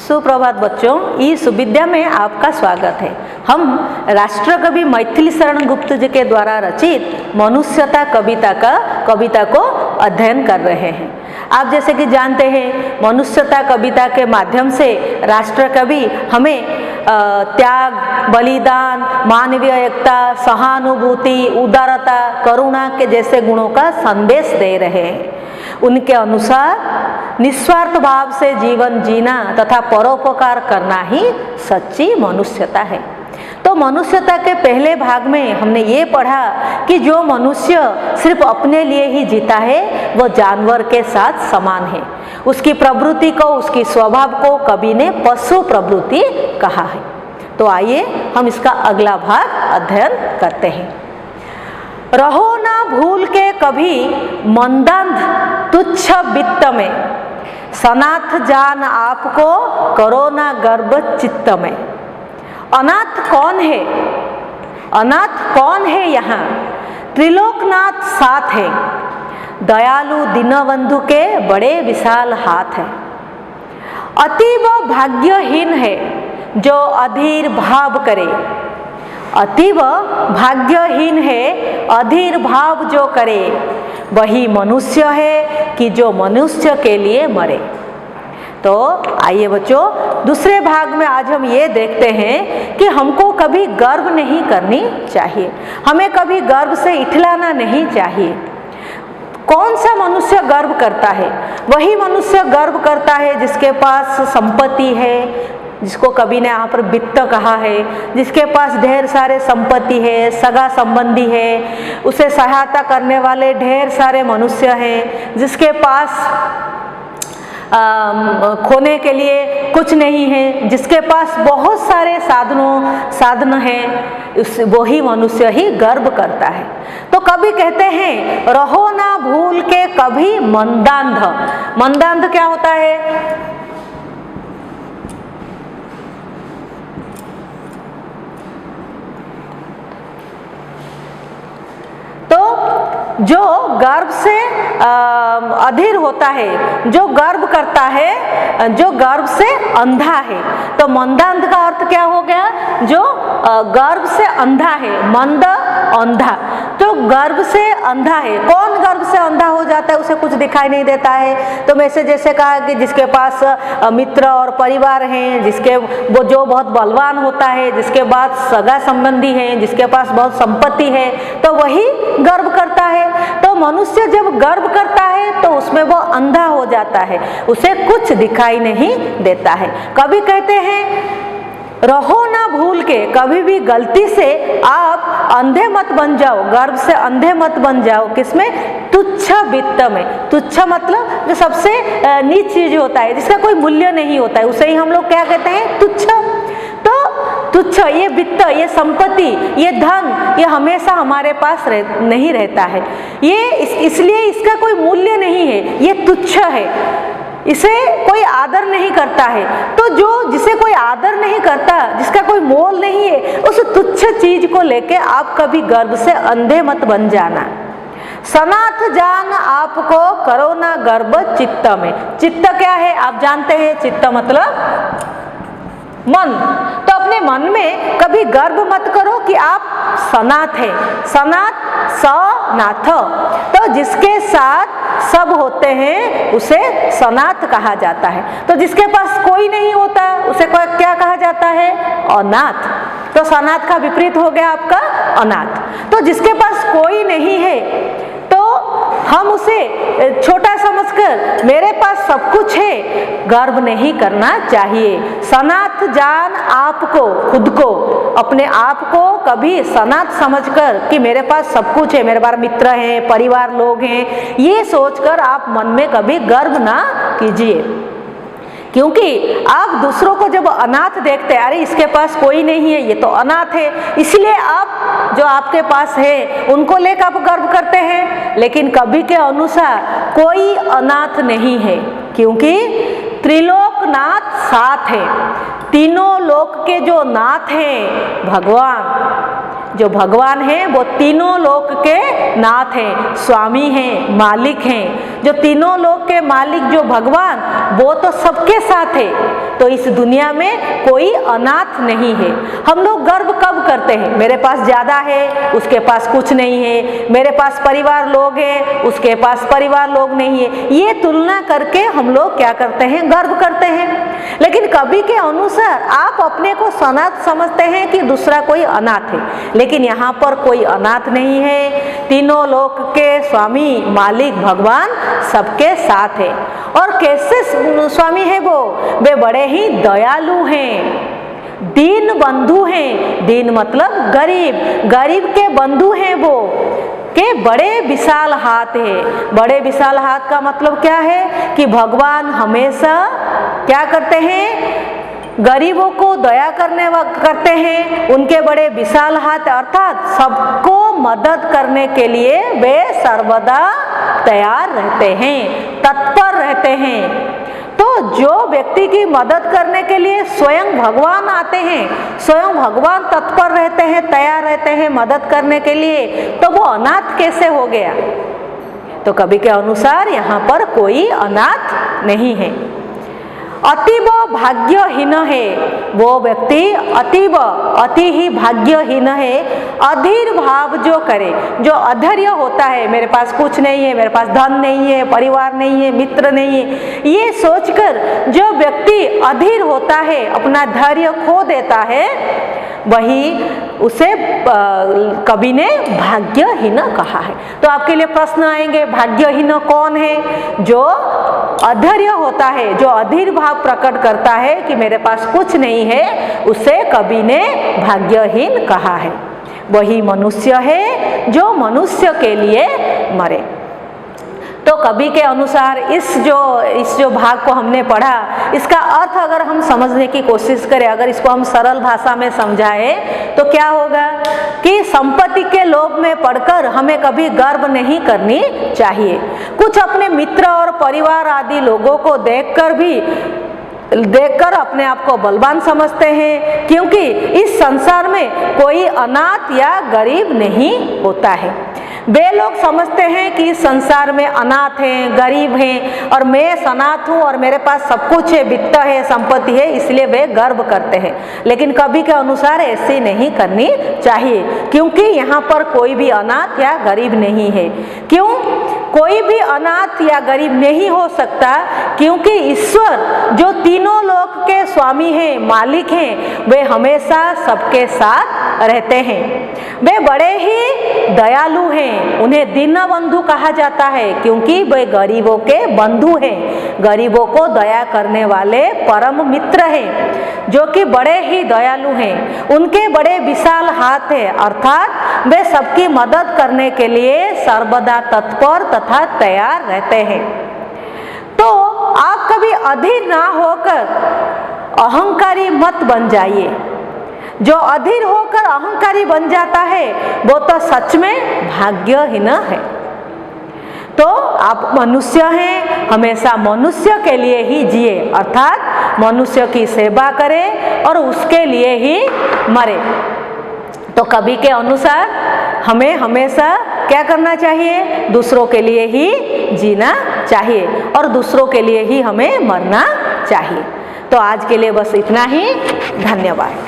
सुप्रभात बच्चों, इस विद्या में आपका स्वागत है। हम राष्ट्रकवि मैथिली शरण गुप्त जी के द्वारा रचित मनुष्यता कविता को अध्ययन कर रहे हैं। आप जैसे कि जानते हैं, मनुष्यता कविता के माध्यम से राष्ट्रकवि हमें त्याग, बलिदान, मानवीय एकता, सहानुभूति, उदारता, करुणा के जैसे गुणों का संदेश दे रहे हैं। उनके अनुसार निस्वार्थ भाव से जीवन जीना तथा परोपकार करना ही सच्ची मनुष्यता है। तो मनुष्यता के पहले भाग में हमने ये पढ़ा कि जो मनुष्य सिर्फ अपने लिए ही जीता है वो जानवर के साथ समान है। उसकी प्रवृत्ति को, उसकी स्वभाव को कवि ने पशु प्रवृत्ति कहा है। तो आइए हम इसका अगला भाग अध्ययन करते हैं। रहो ना भूल के कभी मंदांध तुच्छ वित्त में, सनाथ जान आपको करो ना गर्व चित्त में। अनाथ कौन है? अनाथ कौन है यहाँ? त्रिलोकनाथ साथ है, दयालु दीनबंधु के बड़े विशाल हाथ है। अतीव भाग्यहीन है जो अधीर भाव करे, अतीव भाग्यहीन है अधीर भाव जो करे, वही मनुष्य है कि जो मनुष्य के लिए मरे। तो आइए बच्चों, दूसरे भाग में आज हम ये देखते हैं कि हमको कभी गर्व नहीं करनी चाहिए, हमें कभी गर्व से इठलाना नहीं चाहिए। कौन सा मनुष्य गर्व करता है? वही मनुष्य गर्व करता है जिसके पास संपत्ति है, जिसको कवि ने यहाँ पर वित्त कहा है, जिसके पास ढेर सारे संपत्ति है, सगा संबंधी है, उसे सहायता करने वाले ढेर सारे मनुष्य हैं, जिसके पास खोने के लिए कुछ नहीं है, जिसके पास बहुत सारे साधन हैं, वही मनुष्य ही गर्व करता है। तो कवि कहते हैं, रहो ना भूल के कभी मंदांध। मंदांध क्या होता है? जो गर्व से अधीर होता है, जो गर्व करता है, जो गर्व से अंधा है। तो मंदांध का अर्थ क्या हो गया? जो गर्व से अंधा है, मंद अंधा। तो गर्व से अंधा है। कौन गर्व से अंधा हो जाता है? उसे कुछ दिखाई नहीं देता है। तो मैं से जैसे कहा कि जिसके पास मित्र और परिवार हैं, जिसके वो जो बहुत बलवान होता है, जिसके पास सगा संबंधी हैं, जिसके पास बहुत संपत्ति है, तो वही गर्व करता है। तो मनुष्य जब गर्व करता है तो उसमें वो अंधा हो जाता है, उसे कुछ दिखाई नहीं देता है। कवि कहते हैं, रहो ना भूल के, कभी भी गलती से आप अंधे मत बन जाओ, गर्व से अंधे मत बन जाओ। किसमें? तुच्छ वित्त में। तुच्छ मतलब जो सबसे नीच चीज होता है, जिसका कोई मूल्य नहीं होता है, उसे ही हम लोग क्या कहते हैं? तुच्छ। तो तुच्छ, ये वित्त, ये संपत्ति, ये धन, ये हमेशा हमारे पास नहीं रहता है। ये इसलिए इसका कोई मूल्य नहीं है, ये तुच्छ है, इसे कोई आदर नहीं करता है। तो जो जिसे कोई आदर नहीं करता, जिसका कोई मोल नहीं है, उस तुच्छ चीज को लेके आप कभी गर्व से अंधे मत बन जाना। सनाथ जान आपको करो ना गर्व चित्त में। चित्त क्या है? आप जानते हैं, चित्त मतलब मन। तो अपने मन में कभी गर्व मत करो कि आप सनाथ हैं। सनाथ, सनाथ। तो जिसके साथ सब होते हैं उसे सनाथ कहा जाता है। तो जिसके पास कोई नहीं होता उसे क्या कहा जाता है? अनाथ। तो सनाथ का विपरीत हो गया आपका अनाथ। तो जिसके पास कोई नहीं है तो हम उसे छोटा समझकर मेरे पास सब कुछ है गर्व नहीं करना चाहिए। सनाथ जान आपको, खुद को, अपने आप को कभी सनाथ समझकर कि मेरे पास सब कुछ है, मेरे पास मित्र हैं, परिवार लोग हैं, ये सोचकर आप मन में कभी गर्व ना कीजिए। क्योंकि आप दूसरों को जब अनाथ देखते हैं, अरे इसके पास कोई नहीं है, ये तो अनाथ है, इसलिए आप जो आपके पास है उनको लेकर आप गर्व करते हैं। लेकिन कवि के अनुसार कोई अनाथ नहीं है, क्योंकि त्रिलोकनाथ साथ है। तीनों लोक के जो नाथ हैं भगवान, जो भगवान हैं वो तीनों लोक के नाथ हैं, स्वामी हैं, मालिक हैं। जो तीनों लोक के मालिक जो भगवान, वो तो सबके साथ है। तो इस दुनिया में कोई अनाथ नहीं है। हम लोग गर्व कब करते हैं? मेरे पास ज़्यादा है, उसके पास कुछ नहीं है। मेरे पास परिवार लोग हैं, उसके पास परिवार लोग नहीं है। ये तुलना करके हम लोग क्या करते हैं? गर्व करते हैं। लेकिन कवि के अनुसार आप अपने को अनाथ समझते हैं कि दूसरा कोई अनाथ है, लेकिन यहाँ पर कोई अनाथ नहीं है। तीनों लोक के स्वामी मालिक भगवान सबके साथ है। और कैसे स्वामी है वो? वे बड़े ही दयालु हैं, दीन बंधु हैं। दीन मतलब गरीब, गरीब के बंधु हैं वो, के बड़े विशाल हाथ है। बड़े विशाल हाथ का मतलब क्या है? कि भगवान हमेशा क्या करते हैं? गरीबों को दया करते हैं। उनके बड़े विशाल हाथ अर्थात सबको मदद करने के लिए वे सर्वदा तैयार रहते हैं, तत्पर रहते हैं। तो जो व्यक्ति की मदद करने के लिए स्वयं भगवान आते हैं, स्वयं भगवान तत्पर रहते हैं, तैयार रहते हैं मदद करने के लिए, तो वो अनाथ कैसे हो गया? तो कवि के अनुसार यहाँ पर कोई अनाथ नहीं है। अतीब भाग्यहीन है वो व्यक्ति, अति ही भाग्यहीन है। अधीर भाव जो करे, जो अधैर्य होता है, मेरे पास कुछ नहीं है, मेरे पास धन नहीं है, परिवार नहीं है, मित्र नहीं है, ये सोचकर जो व्यक्ति अधीर होता है, अपना धैर्य खो देता है, वही उसे कवि ने भाग्यहीन कहा है। तो आपके लिए प्रश्न आएंगे, भाग्यहीन कौन है? जो अधैर्य होता है, जो अधीर भाव प्रकट करता है कि मेरे पास कुछ नहीं है, उसे कवि ने भाग्यहीन कहा है। वही मनुष्य है जो मनुष्य के लिए मरे। तो कवि के अनुसार इस जो भाग को हमने पढ़ा, इसका अर्थ अगर हम समझने की कोशिश करें, अगर इसको हम सरल भाषा में समझाएं, तो क्या होगा कि संपत्ति के लोभ में पड़कर हमें कभी गर्व नहीं करनी चाहिए। कुछ अपने मित्र और परिवार आदि लोगों को देखकर अपने आप को बलवान समझते हैं, क्योंकि इस संसार में कोई अनाथ या गरीब नहीं होता है। वे लोग समझते हैं कि इस संसार में अनाथ हैं, गरीब हैं, और मैं अनाथ हूँ और मेरे पास सब कुछ है, वित्त है, संपत्ति है, इसलिए वे गर्व करते हैं। लेकिन कवि के अनुसार ऐसे नहीं करनी चाहिए, क्योंकि यहाँ पर कोई भी अनाथ या गरीब नहीं है। क्यों? कोई भी अनाथ या गरीब नहीं हो सकता, क्योंकि ईश्वर जो तीनों लोक के स्वामी हैं, मालिक हैं, वे हमेशा सबके साथ रहते हैं। वे बड़े ही दयालु हैं, उन्हें दीनबंधु कहा जाता है, क्योंकि वे गरीबों के बंधु हैं, गरीबों को दया करने वाले परम मित्र हैं, जो कि बड़े ही दयालु हैं। उनके बड़े विशाल हाथ हैं, अर्थात वे सबकी मदद करने के लिए सर्वदा तत्पर तथा तैयार रहते हैं। तो आप कभी अधीर ना होकर अहंकारी मत बन जाइए। जो अधीर होकर अहंकारी बन जाता है, वो तो सच में भाग्यहीन है। तो आप मनुष्य हैं, हमेशा मनुष्य के लिए ही जिए, अर्थात मनुष्य की सेवा करें और उसके लिए ही मरे। तो कवि के अनुसार हमें हमेशा क्या करना चाहिए? दूसरों के लिए ही जीना चाहिए और दूसरों के लिए ही हमें मरना चाहिए। तो आज के लिए बस इतना ही। धन्यवाद।